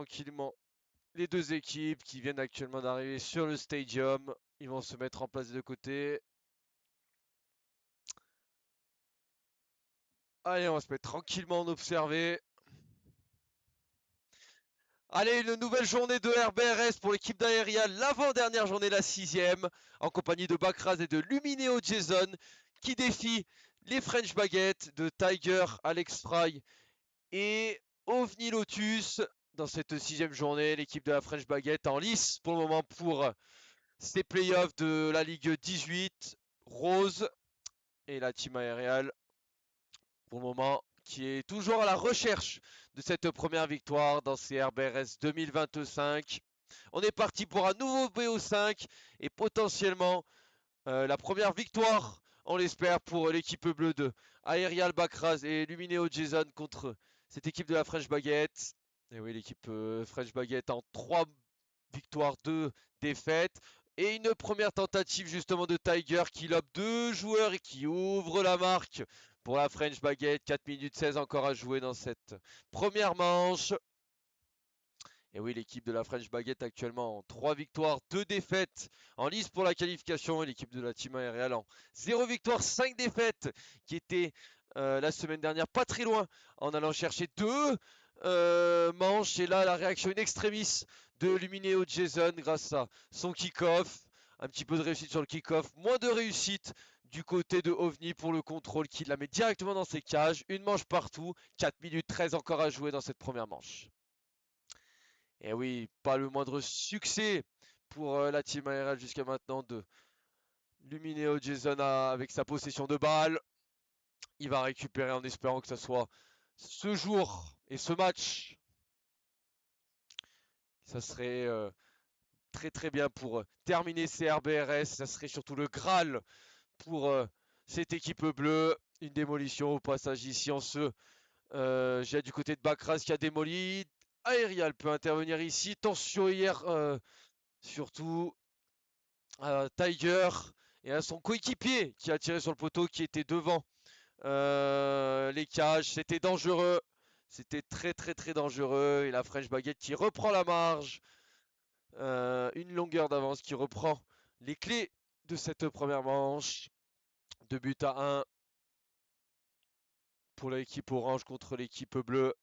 tranquillement les deux équipes qui viennent actuellement d'arriver sur le stadium. Ils vont se mettre en place de côté. Allez, on va se mettre tranquillement en observer. Allez, une nouvelle journée de RBRS pour l'équipe d'Aerial, l'avant-dernière journée, la 6e, en compagnie de Bakraz et de Lumineo Jason, qui défie les French Baguettes de Tiger, Alex Fry et OVNI Lotus. Dans cette 6e journée, l'équipe de la French Baguette en lice pour le moment pour ces playoffs de la Ligue 18. Rose et la team Aerial pour le moment qui est toujours à la recherche de cette première victoire dans ces RBRS 2025. On est parti pour un nouveau BO5 et potentiellement la première victoire, on l'espère, pour l'équipe bleue de Aerial Bakraz et Lumineo Jason contre cette équipe de la French Baguette. Et oui, l'équipe French Baguette en 3 victoires, 2 défaites. Et une première tentative justement de Tiger qui lobe 2 joueurs et qui ouvre la marque pour la French Baguette. 4 minutes 16 encore à jouer dans cette première manche. Et oui, l'équipe de la French Baguette actuellement en 3 victoires, 2 défaites en lice pour la qualification. Et l'équipe de la Team Aerial en 0 victoire, 5 défaites, qui était la semaine dernière pas très loin en allant chercher 2 manches. Et là, la réaction in extremis de Lumineo Jason grâce à son kick-off. Un petit peu de réussite sur le kick-off, moins de réussite du côté de OVNI pour le contrôle qui la met directement dans ses cages. Une manche partout, 4 minutes 13 encore à jouer dans cette première manche. Et oui, pas le moindre succès pour la team ARL jusqu'à maintenant de Lumineo Jason avec sa possession de balle. Il va récupérer en espérant que ce soit ce jour et ce match. Ça serait très très bien pour terminer ces RBRS. Ça serait surtout le Graal pour cette équipe bleue. Une démolition au passage ici en ce jet du côté de Bakraz qui a démoli. Aerial peut intervenir ici. Tension hier surtout à Tiger et à son coéquipier qui a tiré sur le poteau qui était devant les cages. C'était dangereux. C'était très très très dangereux. Et la French Baguette qui reprend la marge. Une longueur d'avance qui reprend les clés de cette première manche. 2 buts à 1 pour l'équipe orange contre l'équipe bleue.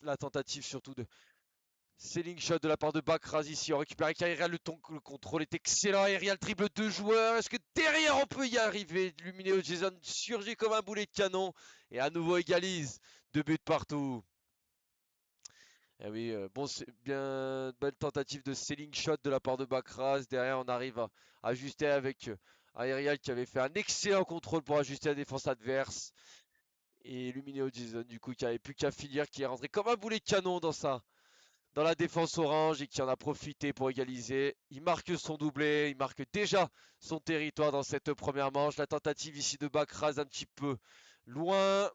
La tentative surtout de Selling shot de la part de Bakraz ici. On récupère avec Aerial. Le contrôle est excellent. Aerial dribble 2 joueurs. Est-ce que derrière on peut y arriver? Lumineo Jason surgit comme un boulet de canon. Et à nouveau égalise. 2 buts partout. Et oui, bon, c'est bien belle tentative de selling shot de la part de Bakraz. Derrière, on arrive à ajuster avec Aerial qui avait fait un excellent contrôle pour ajuster la défense adverse. Et Lumineo Jason, du coup, qui avait plus qu'à finir, qui est rentré comme un boulet de canon dans la défense orange et qui en a profité pour égaliser. Il marque son doublé, il marque déjà son territoire dans cette première manche. La tentative ici de Bakraz un petit peu loin.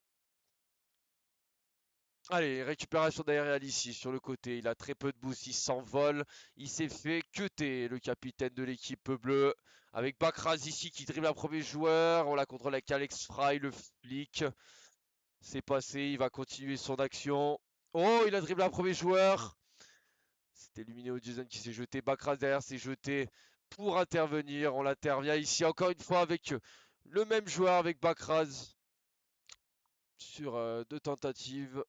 Allez, récupération d'Aerial ici sur le côté. Il a très peu de boost, il s'envole. Il s'est fait cuter le capitaine de l'équipe bleue. Avec Bakraz ici qui dribble un premier joueur. On la contrôle avec Alex Fry, le flic. C'est passé, il va continuer son action. Oh, il a dribblé un premier joueur. C'était Lumineo Jason qui s'est jeté. Bakraz derrière s'est jeté pour intervenir. On l'intervient ici encore une fois avec le même joueur, avec Bakraz. Sur 2 tentatives.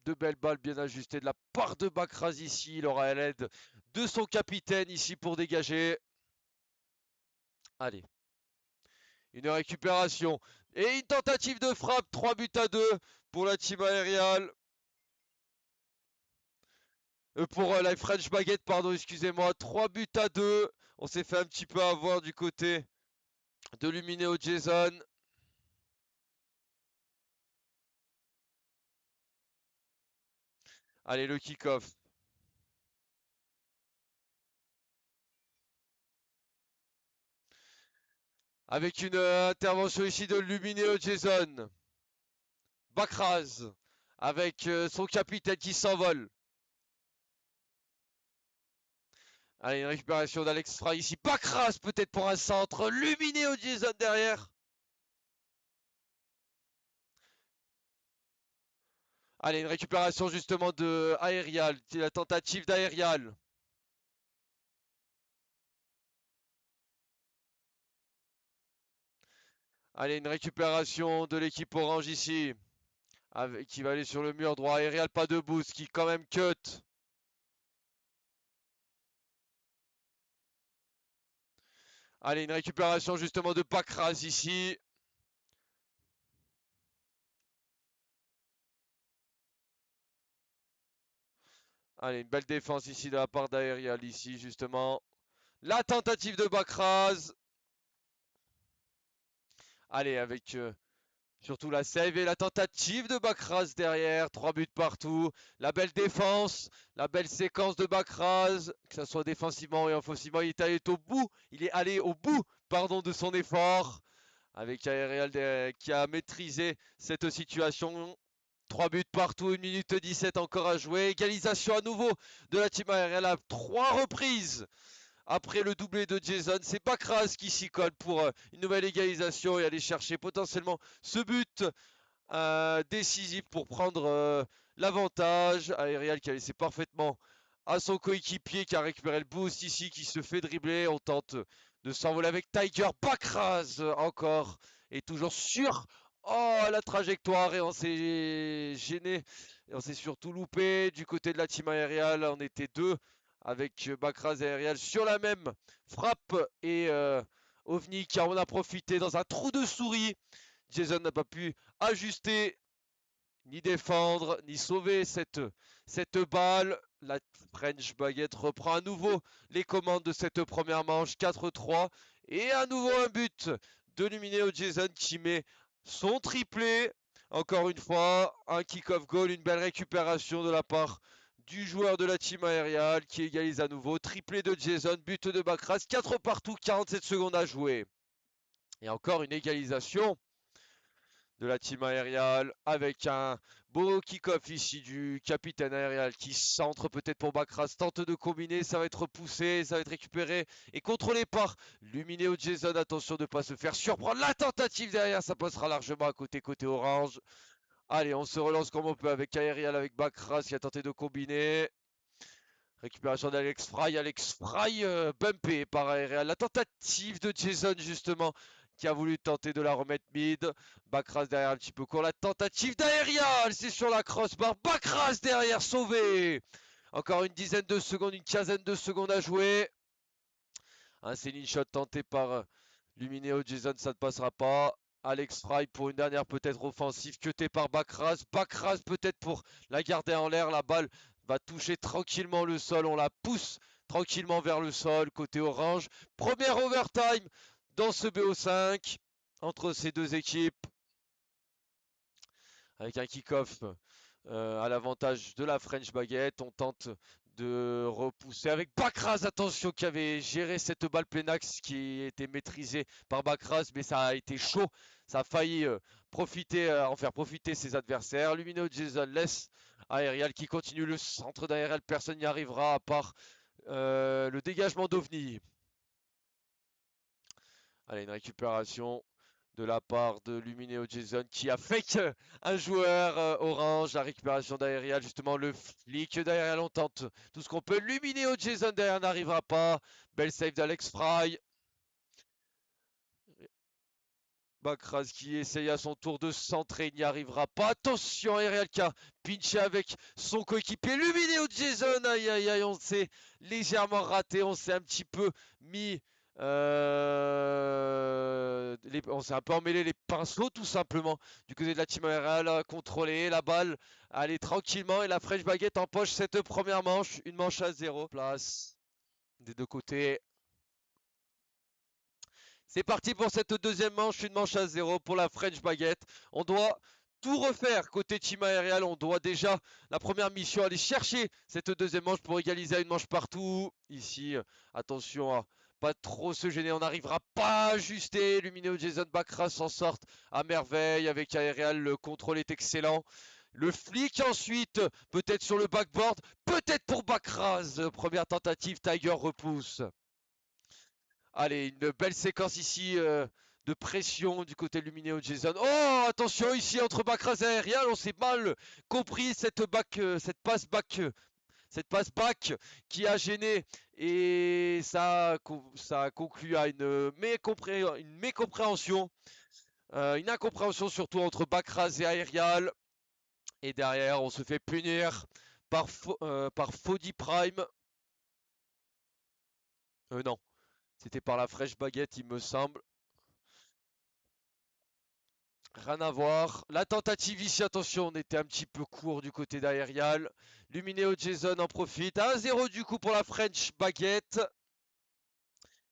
2 belles balles bien ajustées de la part de Bakraz ici. Il aura l'aide de son capitaine ici pour dégager. Allez. Une récupération. Et une tentative de frappe. 3 buts à 2 pour la team aériale. Pour la French Baguette, pardon, excusez-moi. 3 buts à 2. On s'est fait un petit peu avoir du côté de Lumineo Jason. Allez, le kick-off. Avec une intervention ici de Lumineo Jason. Bakraz. Avec son capitaine qui s'envole. Allez, une récupération d'Alex Fry ici. Bakraz peut-être pour un centre. Lumineo Jason derrière. Allez, une récupération justement de Aerial, la tentative d'Aerial. Allez, une récupération de l'équipe orange ici. Qui va aller sur le mur droit. Aerial, pas de boost, qui quand même cut. Allez, une récupération justement de Bakras ici. Allez, une belle défense ici de la part d'Aerial ici justement. La tentative de Bakras. Allez, avec surtout la save et la tentative de Bakras derrière. 3 buts partout. La belle défense. La belle séquence de Bakras. Que ce soit défensivement et offensivement. Il est allé au bout pardon, de son effort. Avec Aerial qui a maîtrisé cette situation. 3 buts partout, 1 minute 17 encore à jouer. Égalisation à nouveau de la team Aerial à 3 reprises. Après le doublé de Jason, c'est Bakras qui s'y colle pour une nouvelle égalisation et aller chercher potentiellement ce but décisif pour prendre l'avantage. Aerial qui a laissé parfaitement à son coéquipier qui a récupéré le boost ici, qui se fait dribbler. On tente de s'envoler avec Tiger. Bakras encore et toujours sur la trajectoire et on s'est gêné. Et on s'est surtout loupé du côté de la team Aerial. On était deux avec Bakras et Aerial sur la même frappe et OVNI qui en a profité dans un trou de souris. Jason n'a pas pu ajuster, ni défendre, ni sauver cette balle. La French Baguette reprend à nouveau les commandes de cette première manche, 4-3. Et à nouveau un but de Lumineo Jason qui met son triplé. Encore une fois, un kick-off goal, une belle récupération de la part du joueur de la team aériale qui égalise à nouveau. Triplé de Jason, but de Bakras, 4 partout, 47 secondes à jouer. Et encore une égalisation de la team aériale avec un beau kick-off ici du capitaine aérial qui centre peut-être pour Bakras, tente de combiner, ça va être repoussé, ça va être récupéré et contrôlé par Lumineo Jason. Attention de ne pas se faire surprendre, la tentative derrière, ça passera largement à côté orange. Allez, on se relance comme on peut avec Aerial, avec Bakras qui a tenté de combiner. Récupération d'Alex Fry. Alex Fry bumpé par Aerial. La tentative de Jason justement qui a voulu tenter de la remettre mid. Bakras derrière un petit peu court. La tentative d'Aerial. C'est sur la crossbar. Bakras derrière sauvé. Encore une dizaine de secondes, une quinzaine de secondes à jouer. Un ceiling shot tenté par Lumineo Jason, ça ne passera pas. Alex Fry pour une dernière peut-être offensive, cuté par Bakras. Bakras peut-être pour la garder en l'air. La balle va toucher tranquillement le sol. On la pousse tranquillement vers le sol, côté orange. Première overtime dans ce BO5 entre ces deux équipes. Avec un kick-off à l'avantage de la French Baguette. On tente de repousser avec Bakras, attention, qui avait géré cette balle plein axe qui était maîtrisée par Bakras, mais ça a été chaud. Ça a failli en faire profiter ses adversaires. Lumineux Jason laisse Aerial qui continue le centre d'Aerial. Personne n'y arrivera à part le dégagement d'OVNI. Allez, une récupération de la part de Lumineo Jason qui a fake un joueur orange. La récupération d'Aerial, justement le flic d'Aerial, on tente tout ce qu'on peut. Lumineo Jason derrière n'arrivera pas. Belle save d'Alex Fry. Bakras qui essaye à son tour de centrer, il n'y arrivera pas. Attention, Aerial qui a pinché avec son coéquipier. Lumineo Jason, aïe aïe aïe, on s'est légèrement raté, on s'est un petit peu mis on s'est un peu emmêlé les pinceaux tout simplement du côté de la team aériale, contrôler la balle, aller tranquillement et la French Baguette empoche cette première manche, une manche à 0. Place des deux côtés. C'est parti pour cette deuxième manche, une manche à 0 pour la French Baguette. On doit tout refaire côté team aérial. On doit déjà, la première mission, aller chercher cette deuxième manche pour égaliser à une manche partout. Ici, attention à pas trop se gêner. On n'arrivera pas à ajuster. Lumineo Jason Bakras s'en sortent à merveille avec aérial. Le contrôle est excellent. Le flic ensuite, peut-être sur le backboard, peut-être pour Bakras. Première tentative, Tiger repousse. Allez, une belle séquence ici de pression du côté de Lumineo Jason. Oh, attention ici entre Bakras et Aerial, on s'est mal compris cette passe back qui a gêné et ça a conclu à une mécompréhension, une incompréhension surtout entre Bakras et Aerial. Et derrière, on se fait punir par Fody Prime. Non, c'était par la Fresh Baguette, il me semble. Rien à voir. La tentative ici, attention, on était un petit peu court du côté d'Aerial. Lumineo Jason en profite. 1-0 du coup pour la French Baguette.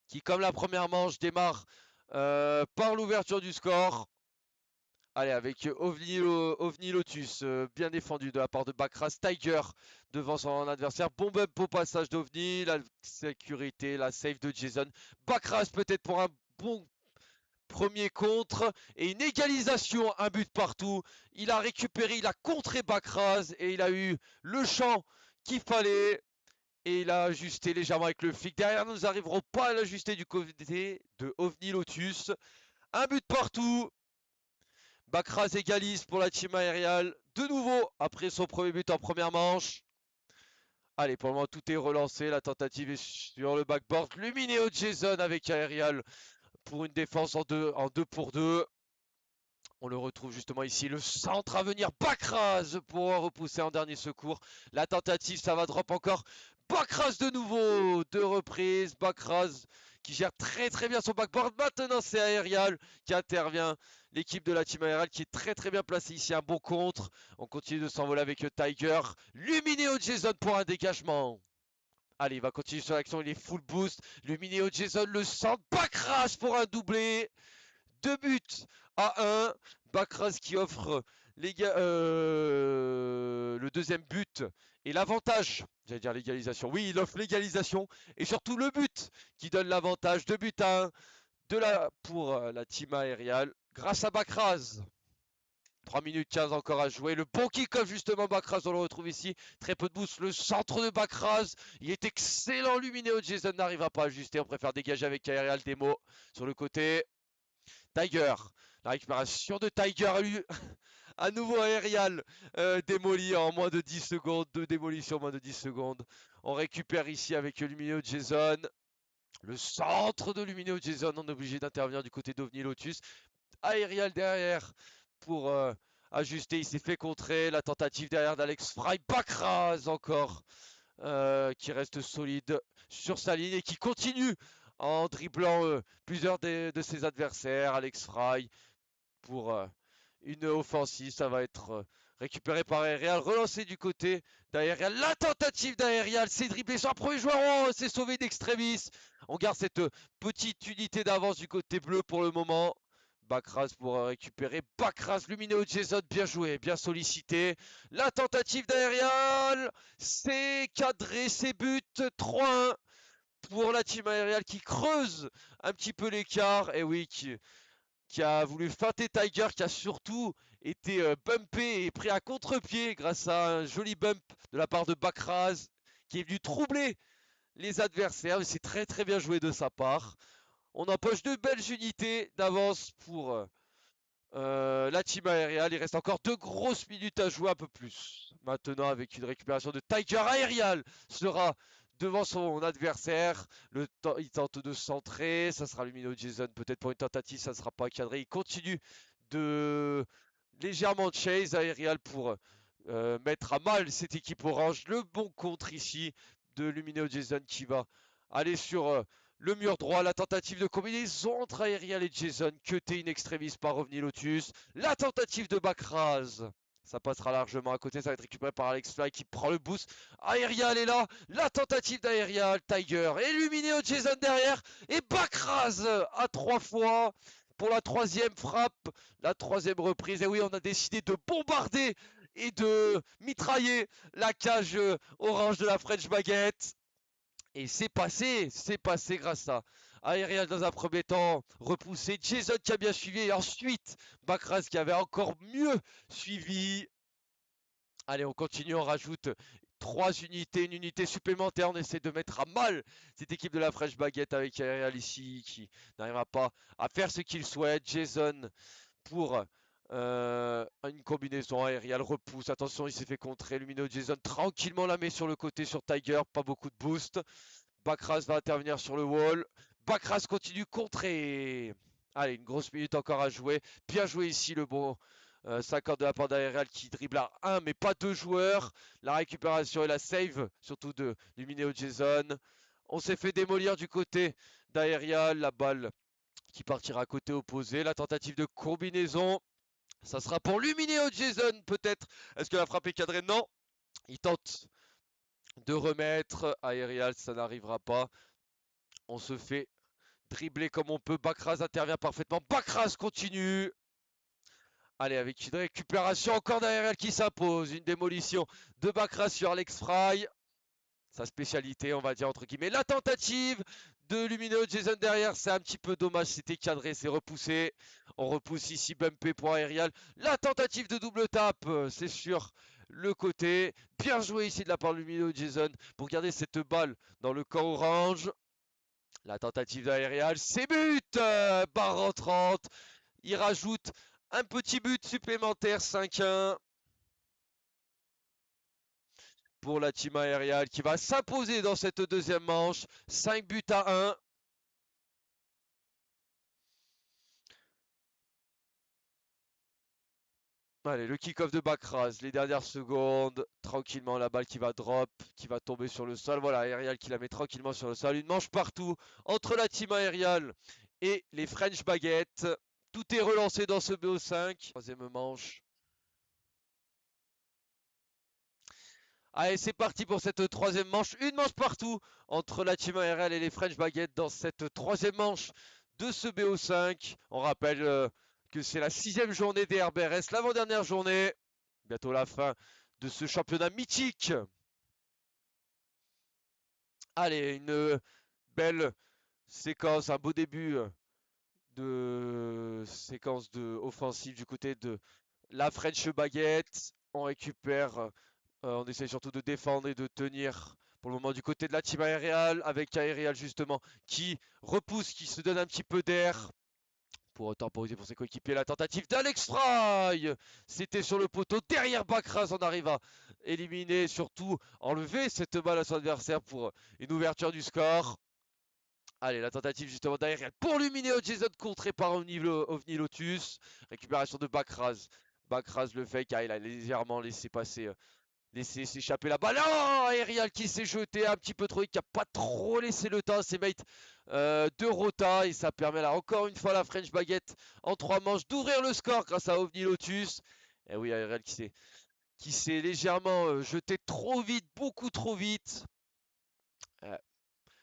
Qui, comme la première manche, démarre par l'ouverture du score. Allez, avec OVNI Lotus, bien défendu de la part de Bakras. Tiger devant son adversaire. Bon bump au passage d'OVNI. La sécurité, la save de Jason. Bakras peut-être pour un bon premier contre et une égalisation, un but partout. Il a récupéré, il a contré Bakras et il a eu le champ qu'il fallait. Et il a ajusté légèrement avec le flic. Derrière, nous n'arriverons pas à l'ajuster du côté de OVNI Lotus. Un but partout. Bakras égalise pour la team aériale. De nouveau, après son premier but en première manche. Allez, pour le moment, tout est relancé. La tentative est sur le backboard. Lumineo Jason avec Aerial pour une défense en 2 pour 2. On le retrouve justement ici. Le centre à venir. Bakras pour repousser en dernier secours. La tentative, ça va drop encore. Bakras de nouveau. 2 reprises. Bakras qui gère très bien son backboard. Maintenant, c'est Aerial qui intervient. L'équipe de la team Aerial qui est très bien placée ici. Un bon contre. On continue de s'envoler avec Tiger. Lumineo Jason pour un dégagement. Allez, il va continuer sur l'action. Il est full boost. Lumineo Jason le centre. Bakras pour un doublé. 2 buts à 1. Bakras qui offre le deuxième but et l'avantage. J'allais dire l'égalisation. Oui, il offre l'égalisation et surtout le but qui donne l'avantage. 2 buts à 1 pour la team aériale grâce à Bakras. 3 minutes 15 encore à jouer. Le bon kick-off justement Bakras, on le retrouve ici. Très peu de boost. Le centre de Bakras. Il est excellent. Lumineo Jason n'arrivera pas à ajuster. On préfère dégager avec Aerial Demo sur le côté. Tiger. La récupération de Tiger à nouveau Aerial démoli en moins de 10 secondes. 2 démolitions en moins de 10 secondes. On récupère ici avec Lumineo Jason. Le centre de Lumineo Jason. On est obligé d'intervenir du côté d'OVNI Lotus. Aerial derrière pour ajuster. Il s'est fait contrer. La tentative derrière d'Alex Fry. Bakras encore qui reste solide sur sa ligne et qui continue en dribblant plusieurs de ses adversaires. Alex Fry pour une offensive. Ça va être récupéré par Aerial, relancé du côté d'Aerial. La tentative d'Aerial, c'est dribblé sur un premier joueur. Oh, c'est sauvé d'extremis. On garde cette petite unité d'avance du côté bleu pour le moment. Bakras pour récupérer. Bakras, Lumineo Jason, bien joué, bien sollicité. La tentative d'Aerial, c'est cadré, c'est but. 3-1 pour la team Aerial qui creuse un petit peu l'écart. Et oui, qui a voulu feinter Tiger, qui a surtout été bumpé et pris à contre-pied grâce à un joli bump de la part de Bakras, qui est venu troubler les adversaires. C'est très bien joué de sa part. On empoche de belles unités d'avance pour la team aériale. Il reste encore 2 grosses minutes à jouer, un peu plus. Maintenant, avec une récupération de Tiger, Aerial sera devant son adversaire. Il tente de centrer. Ça sera Lumineo Jason. Peut-être pour une tentative, ça ne sera pas cadré. Il continue de légèrement chase Aerial pour mettre à mal cette équipe orange. Le bon contre ici de Lumineo Jason qui va aller sur le mur droit. La tentative de combinaison entre Aerial et Jason. Cuté in extremis par OVNI Lotus. La tentative de Bakras. Ça passera largement à côté. Ça va être récupéré par Alex Fly qui prend le boost. Aerial est là. La tentative d'Aerial. Tiger. Et Lumineo Jason derrière. Et Bakras à 3 fois. Pour la 3e frappe. La 3e reprise. Et oui, on a décidé de bombarder et de mitrailler la cage orange de la French Baguette. Et c'est passé grâce à Aerial dans un premier temps, repoussé, Jason qui a bien suivi, et ensuite Bakras qui avait encore mieux suivi. Allez, on continue, on rajoute 3 unités, une unité supplémentaire. On essaie de mettre à mal cette équipe de la Fresh Baguette avec Aerial ici qui n'arrivera pas à faire ce qu'il souhaite. Jason pour une combinaison aériale repousse. Attention, il s'est fait contrer. Lumino Jason tranquillement la met sur le côté sur Tiger. Pas beaucoup de boost. Bakras va intervenir sur le wall. Bakras continue contrer. Allez, une grosse minute encore à jouer. Bien joué ici le bon 50 de la part d'Aerial qui dribble à 1 mais pas 2 joueurs. La récupération et la save, surtout de Lumineo Jason. On s'est fait démolir du côté d'Aerial. La balle qui partira côté opposé. La tentative de combinaison. Ça sera pour Lumineo Jason peut-être. Est-ce que la frappe est cadrée? Non. Il tente de remettre. Aerial, ça n'arrivera pas. On se fait dribbler comme on peut. Bakras intervient parfaitement. Bakras continue. Allez, avec une récupération encore d'Aerial qui s'impose. Une démolition de Bakras sur Alex Fry. Sa spécialité, on va dire entre guillemets. La tentative de Lumineux Jason derrière, c'est un petit peu dommage. C'était cadré, c'est repoussé. On repousse ici Bumpé pour Aerial. La tentative de double tape, c'est sur le côté. Bien joué ici de la part de Lumineux Jason pour garder cette balle dans le camp orange. La tentative d'Aerial, c'est but, barre en 30. Il rajoute un petit but supplémentaire, 5-1. Pour la team aériale qui va s'imposer dans cette deuxième manche. 5 buts à 1. Allez, le kick-off de Bakras, les dernières secondes, tranquillement la balle qui va drop, qui va tomber sur le sol. Voilà, Aerial qui la met tranquillement sur le sol. Une manche partout entre la team aériale et les French Baguettes. Tout est relancé dans ce BO5. Troisième manche. Allez, c'est parti pour cette troisième manche. Une manche partout entre la team ARL et les French Baguettes dans cette troisième manche de ce BO5. On rappelle que c'est la 6e journée des RBRS, l'avant-dernière journée. Bientôt la fin de ce championnat mythique. Allez, une belle séquence, un beau début de séquence de offensive du côté de la French Baguette. On récupère. On essaie surtout de défendre et de tenir pour le moment du côté de la team aériale avec Aerial justement qui repousse, qui se donne un petit peu d'air pour temporiser pour ses coéquipiers. La tentative d'Alex Fry, c'était sur le poteau derrière Bakras. On arrive à éliminer, surtout enlever cette balle à son adversaire pour une ouverture du score. Allez, la tentative justement d'Aerial pour Lumineo Jason contré par Ovni Lotus. Récupération de Bakras. Bakras le fake, il a légèrement laissé passer laisser s'échapper la balle. Oh, Aerial qui s'est jeté un petit peu trop et qui n'a pas trop laissé le temps à ses mates de Rota. Et ça permet là encore une fois la French Baguette en 3 manches d'ouvrir le score grâce à Ovni Lotus. Et oui, Aerial qui s'est légèrement jeté trop vite, beaucoup trop vite.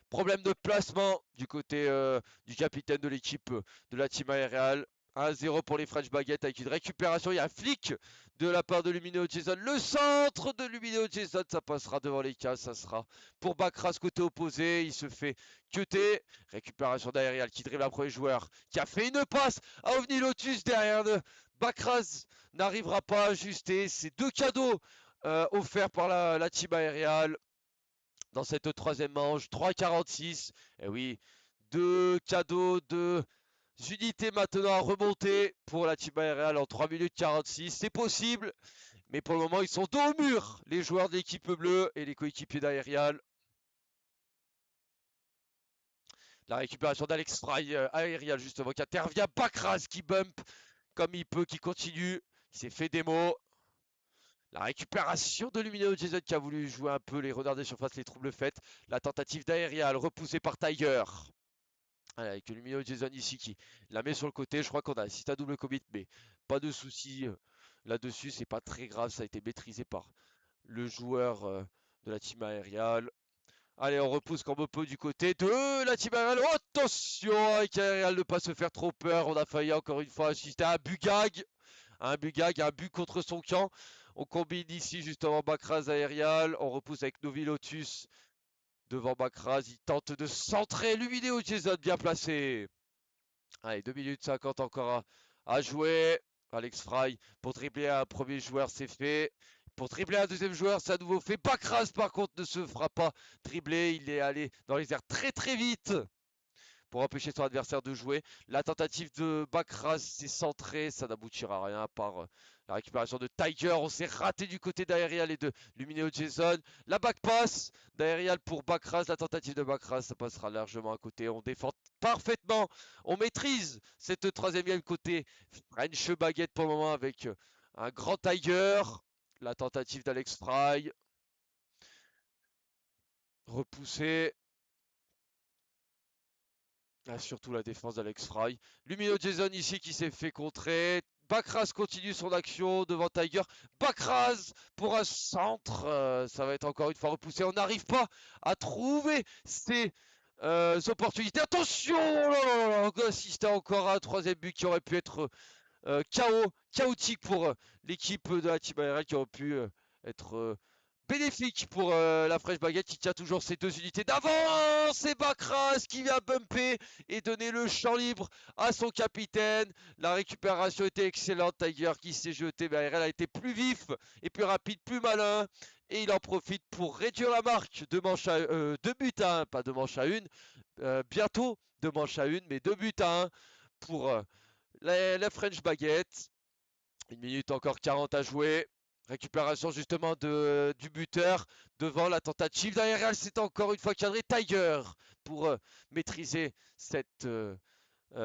Problème de placement du côté du capitaine de l'équipe de la team aériale. 1-0 pour les French Baguettes avec une récupération. Il y a un flic de la part de Lumineo Jason. Le centre de Lumineo Jason, ça passera devant les cases. Ça sera pour Bakras côté opposé. Il se fait cuter. Récupération d'Aerial qui dribble un premier joueur. Qui a fait une passe à Ovni Lotus derrière. Bakras n'arrivera pas à ajuster. C'est 2 cadeaux offerts par la team aériale dans cette troisième manche. 3,46. Et oui, 2 cadeaux, 2 unités maintenant à remonter pour la team aériale en 3 minutes 46. C'est possible, mais pour le moment, ils sont dos au mur, les joueurs de l'équipe bleue et les coéquipiers d'Aerial. La récupération d'Alex Fry, Aerial justement, qui intervient. Bakras qui bump comme il peut, qui continue, qui s'est fait démo. La récupération de Lumineux Jason qui a voulu jouer un peu les renards des surfaces, les troubles faits. La tentative d'Aerial repoussée par Tiger. Allez, avec Lumineux Jason ici qui la met sur le côté. Je crois qu'on a assisté à double commit, mais pas de souci là-dessus. C'est pas très grave, ça a été maîtrisé par le joueur de la team aériale. Allez, on repousse comme on peut du côté de la team aériale. Oh, attention avec Aerial ne pas se faire trop peur. On a failli encore une fois assister à un Bugag. Un Bugag, un but contre son camp. On combine ici justement Bakras aérial. On repousse avec Novi Lotus devant Bakras. Il tente de centrer. Lumineux Jason bien placé. Allez, 2 minutes 50 encore à jouer. Alex Fry pour dribbler un premier joueur, c'est fait. pour dribbler un deuxième joueur. C'est à nouveau fait. Bakras, par contre, ne se fera pas dribbler. Il est allé dans les airs très très vite pour empêcher son adversaire de jouer. La tentative de Bakras s'est centrée, ça n'aboutira à rien par la récupération de Tiger. On s'est raté du côté d'Aerial et de Lumineo Jason. La back pass d'Aerial pour Bakras. La tentative de Bakras, ça passera largement à côté. On défend parfaitement. On maîtrise cette troisième game côté French Baguette pour le moment avec un grand Tiger. La tentative d'Alex Fry. Repoussé. Ah, surtout la défense d'Alex Fry. Lumino Jason ici qui s'est fait contrer. Bakras continue son action devant Tiger. Bakras pour un centre. Ça va être encore une fois repoussé. On n'arrive pas à trouver ces opportunités. Attention! Oh là là là, on assiste encore à un troisième but qui aurait pu être chaotique pour l'équipe de la Team ARL, qui aurait pu être bénéfique pour la Fresh Baguette qui tient toujours ses deux unités d'avant. C'est Bakras qui vient bumper et donner le champ libre à son capitaine. La récupération était excellente. Tiger qui s'est jeté, mais ARL a été plus vif et plus rapide, plus malin. Et il en profite pour réduire la marque de manche à deux buts à un, pas de manche à une. Bientôt de manche à une, mais 2 buts à 1 pour la French Baguette. 1 minute encore 40 à jouer. Récupération justement du buteur devant la tentative d'Aerial. C'est encore une fois cadré Tiger pour maîtriser cette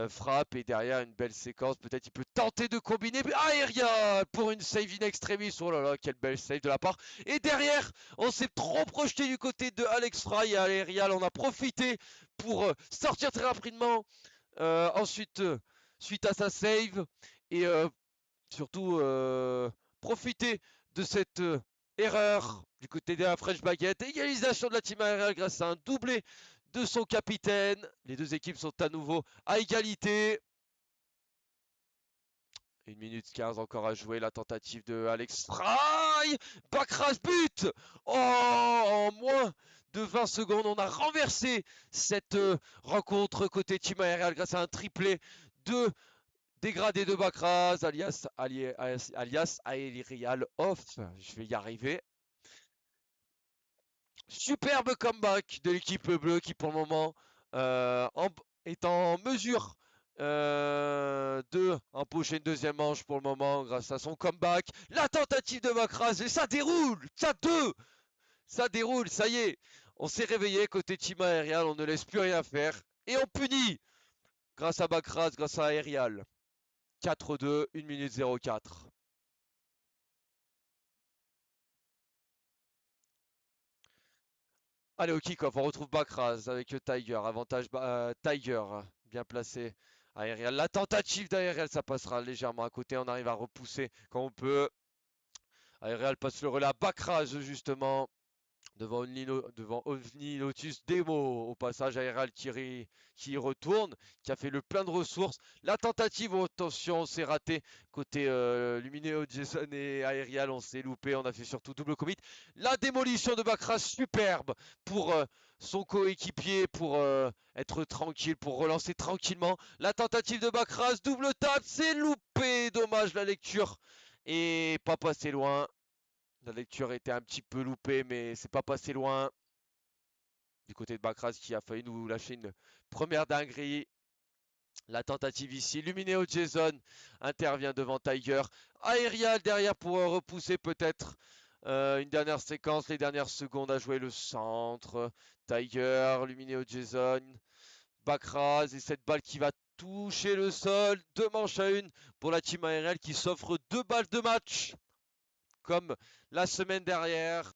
frappe. Et derrière une belle séquence. Peut-être il peut tenter de combiner. Aerial pour une save in extremis. Oh là là, quelle belle save de la part. Et derrière, on s'est trop projeté du côté de Alex Fry et Aerial. On a profité pour sortir très rapidement. Ensuite, suite à sa save. Et surtout profiter de cette erreur du côté de la Fresh Baguette. Égalisation de la Team ARL grâce à un doublé de son capitaine. Les deux équipes sont à nouveau à égalité. 1 minute 15 encore à jouer. La tentative de Alex Fry. Bakras but. Oh, en moins de 20 secondes, on a renversé cette rencontre côté Team ARL grâce à un triplé de dégradé de Bakras, alias Aerial Off. Je vais y arriver. Superbe comeback de l'équipe bleue qui, pour le moment, est en mesure de empocher une deuxième manche pour le moment grâce à son comeback. La tentative de Bakras et ça déroule. Ça déroule. Ça y est. On s'est réveillé côté Team Aerial. On ne laisse plus rien faire. Et on punit grâce à Bakras, grâce à Aerial. 4-2, 1 minute 04. Allez, au kick-off, on retrouve Bakras avec Tiger. Avantage Tiger, bien placé. Aérial. La tentative d'Aérial, ça passera légèrement à côté. On arrive à repousser quand on peut. Aérial passe le relais à Bakras, justement. Devant OVNI Lotus Demo au passage Aerial qui retourne, qui a fait le plein de ressources. La tentative, oh, attention, c'est raté. Côté Lumineo, Jason et Aerial, on s'est loupé, on a fait surtout double commit. La démolition de Bakras, superbe pour son coéquipier, pour être tranquille, pour relancer tranquillement. La tentative de Bakras, double tape, c'est loupé. Dommage la lecture et pas passé loin. La lecture était un petit peu loupée, mais c'est pas passé loin. Du côté de Bakras qui a failli nous lâcher une première dinguerie. La tentative ici. Lumineo Jason intervient devant Tiger. Aerial derrière pour repousser peut-être une dernière séquence. Les dernières secondes à jouer le centre. Tiger, Lumineo Jason, Bakras et cette balle qui va toucher le sol. 2 manches à 1 pour la team ARL qui s'offre 2 balles de match. Comme la semaine dernière.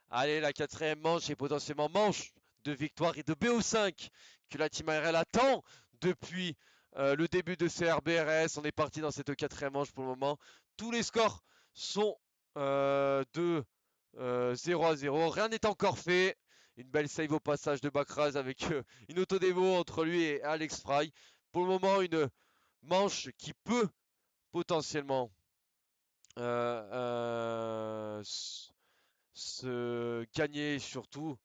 Allez, la quatrième manche est potentiellement manche de victoire et de BO5 que la Team ARL attend depuis le début de CRBRS. On est parti dans cette quatrième manche pour le moment. Tous les scores sont de 0-0. Rien n'est encore fait. Une belle save au passage de Bakras avec une autodémo entre lui et Alex Fry. Pour le moment, une manche qui peut potentiellement se gagner surtout,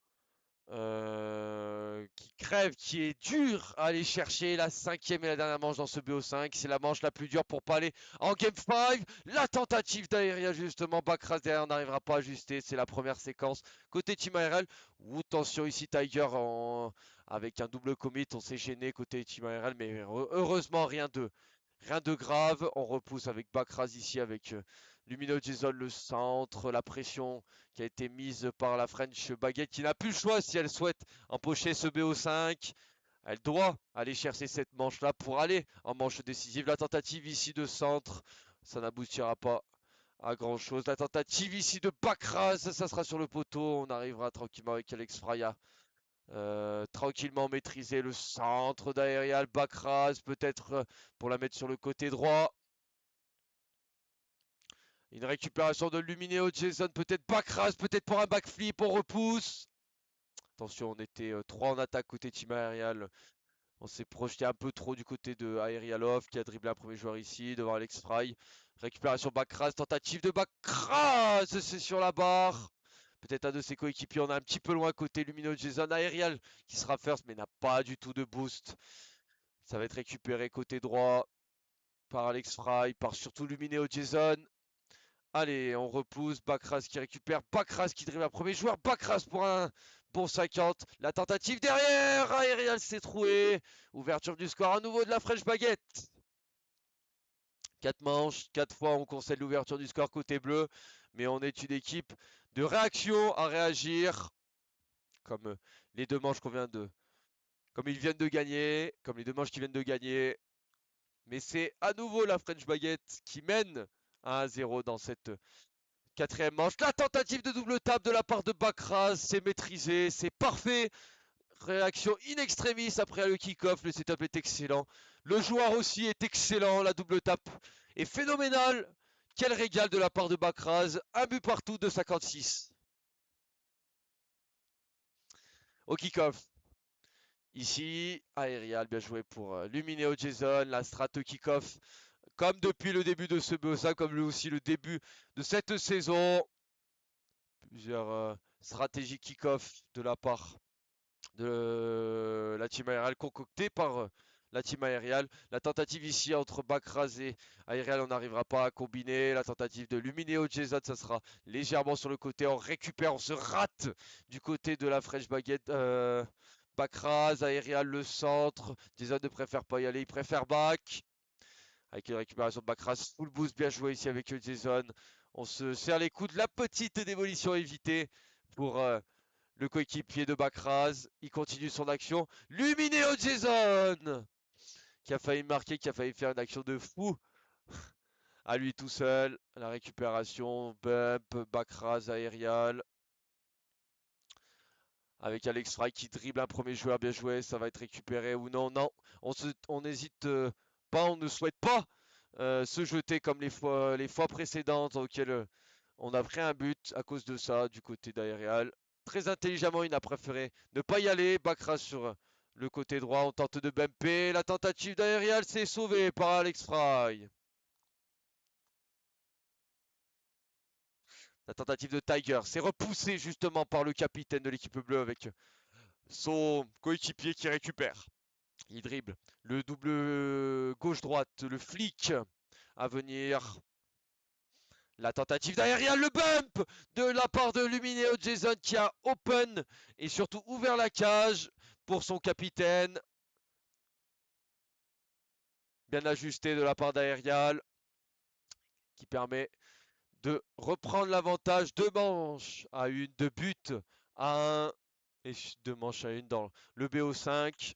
qui Crève qui est dur à aller chercher la cinquième et la dernière manche dans ce BO5. C'est la manche la plus dure pour pas aller en Game 5. La tentative d'aérien justement. Bakras derrière, on n'arrivera pas à ajuster. C'est la première séquence. Côté Team ARL, ou tension ici Tiger avec un double commit. On s'est gêné côté Team ARL, mais heureusement rien de grave. On repousse avec Bakras ici avec Lumino Jason le centre. La pression qui a été mise par la French Baguette qui n'a plus le choix si elle souhaite empocher ce BO5. Elle doit aller chercher cette manche-là pour aller en manche décisive. La tentative ici de centre, ça n'aboutira pas à grand-chose. La tentative ici de Bakras, ça sera sur le poteau. On arrivera tranquillement avec Alex Fraya. Tranquillement maîtriser le centre d'Aerial. Bakras peut-être pour la mettre sur le côté droit. Une récupération de Lumineo Jason, peut-être Bakras, peut-être pour un backflip, on repousse. Attention, on était 3 en attaque côté Team Aerial. On s'est projeté un peu trop du côté de Aerialov qui a dribblé un premier joueur ici devant Alex Fry. Récupération Bakras, tentative de Bakras, c'est sur la barre. Peut-être un de ses coéquipiers, on a un petit peu loin côté Lumino Jason. Aerial qui sera first mais n'a pas du tout de boost. Ça va être récupéré côté droit par Alex Fry, par surtout Lumineo Jason. Allez, on repousse. Bakras qui récupère. Bakras qui dribble un premier joueur. Bakras pour un bon 50. La tentative derrière. Aerial s'est troué. Ouverture du score à nouveau de la French Baguette. 4 manches. 4 fois on concède l'ouverture du score côté bleu. Mais on est une équipe de réaction à réagir. Comme les deux manches qu'on vient de. Comme ils viennent de gagner. Comme les deux manches qui viennent de gagner. Mais c'est à nouveau la French Baguette qui mène à 1-0 dans cette quatrième manche. La tentative de double tap de la part de Bakras, c'est maîtrisé, c'est parfait. Réaction in extremis après le kick-off, le setup est excellent. Le joueur aussi est excellent, la double tap est phénoménale. Quel régal de la part de Bakras, un but partout de 56. Au kick-off. Ici, Aerial, bien joué pour Lumineo Jason, la strat au kick-off. Comme depuis le début de ce BO5, comme lui aussi le début de cette saison. Plusieurs stratégies kick-off de la part de la team aériale concoctée par la team aériale. La tentative ici entre Bakras et aérial, on n'arrivera pas à combiner. La tentative de Lumineo Jason, ça sera légèrement sur le côté. On récupère, on se rate du côté de la French Baguette. Bakras, aérial, le centre. Jason ne préfère pas y aller, il préfère back. Avec une récupération de Bakras, full boost bien joué ici avec Jason. On se serre les coudes, la petite démolition évitée pour le coéquipier de Bakras. Il continue son action. Lumineo Jason qui a failli marquer, qui a failli faire une action de fou à lui tout seul. La récupération, bump, Bakras aérial. Avec Alex Fry qui dribble un premier joueur, bien joué, ça va être récupéré ou non. Non, on n'hésite pas, on ne souhaite pas se jeter comme les fois précédentes auxquelles on a pris un but à cause de ça du côté d'Aerial. Très intelligemment, il a préféré ne pas y aller. Bakras sur le côté droit, on tente de bumper. La tentative d'Aerial s'est sauvée par Alex Fry. La tentative de Tiger s'est repoussée justement par le capitaine de l'équipe bleue avec son coéquipier qui récupère. Il dribble le double gauche-droite, le flic à venir. La tentative d'aérien, le bump de la part de Lumineo Jason qui a open et surtout ouvert la cage pour son capitaine. Bien ajusté de la part d'Aerial qui permet de reprendre l'avantage. 2 manches à 1, 2 buts à 1 et 2 manches à 1 dans le BO5.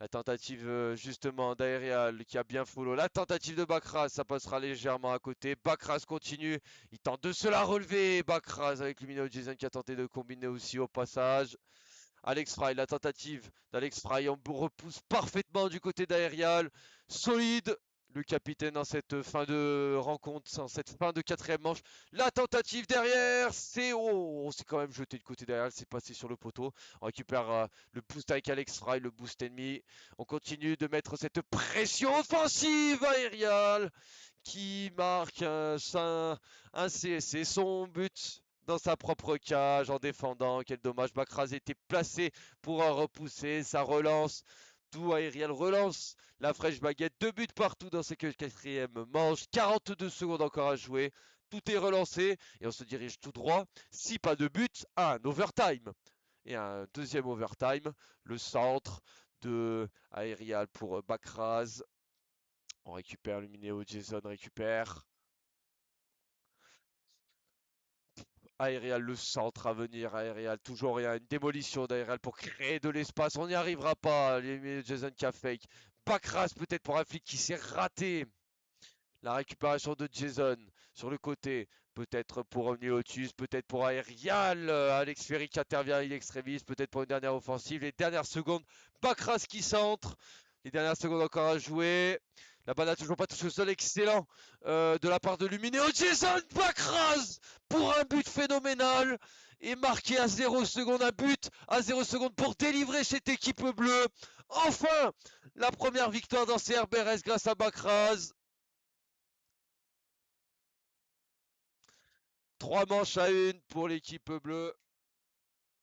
La tentative justement d'Aerial qui a bien follow. La tentative de Bakras, ça passera légèrement à côté. Bakras continue. Il tente de se la relever. Bakras avec Lumino Jason qui a tenté de combiner aussi au passage. Alex Fry, la tentative d'Alex Fry. On repousse parfaitement du côté d'Aerial. Solide. Le capitaine dans cette fin de rencontre, dans cette fin de quatrième manche. La tentative derrière, c'est on s'est quand même jeté du côté derrière, c'est passé sur le poteau. On récupère le boost avec Alex Fry, le boost ennemi. On continue de mettre cette pression offensive aériale qui marque un CSC, son but dans sa propre cage en défendant. Quel dommage, Bakraz était placé pour un repousser, ça relance. Tout aérial relance la fraîche baguette. 2 buts partout dans cette quatrième manche. 42 secondes encore à jouer. Tout est relancé et on se dirige tout droit. Si pas de but, à un overtime. Et un deuxième overtime. Le centre de aérial pour Bakraz. On récupère Luminéo, Jason récupère. Aérial, le centre à venir. Aérial, toujours rien. Une démolition d'Aérial pour créer de l'espace. On n'y arrivera pas. Jason qui a fake. Bakraz peut-être pour un flic qui s'est raté. La récupération de Jason sur le côté. Peut-être pour Omniotus, peut-être pour Aérial. Alex Ferry qui intervient in extremis. Peut-être pour une dernière offensive. Les dernières secondes. Bakraz qui centre. Les dernières secondes encore à jouer. La balle n'a toujours pas touché au sol. Excellent de la part de Luminéo. Jason Bakraz pour un but phénoménal. Et marqué à 0 secondes. Un but à 0 secondes pour délivrer cette équipe bleue. Enfin, la première victoire dans CRBRS grâce à Bakraz. 3 manches à 1 pour l'équipe bleue.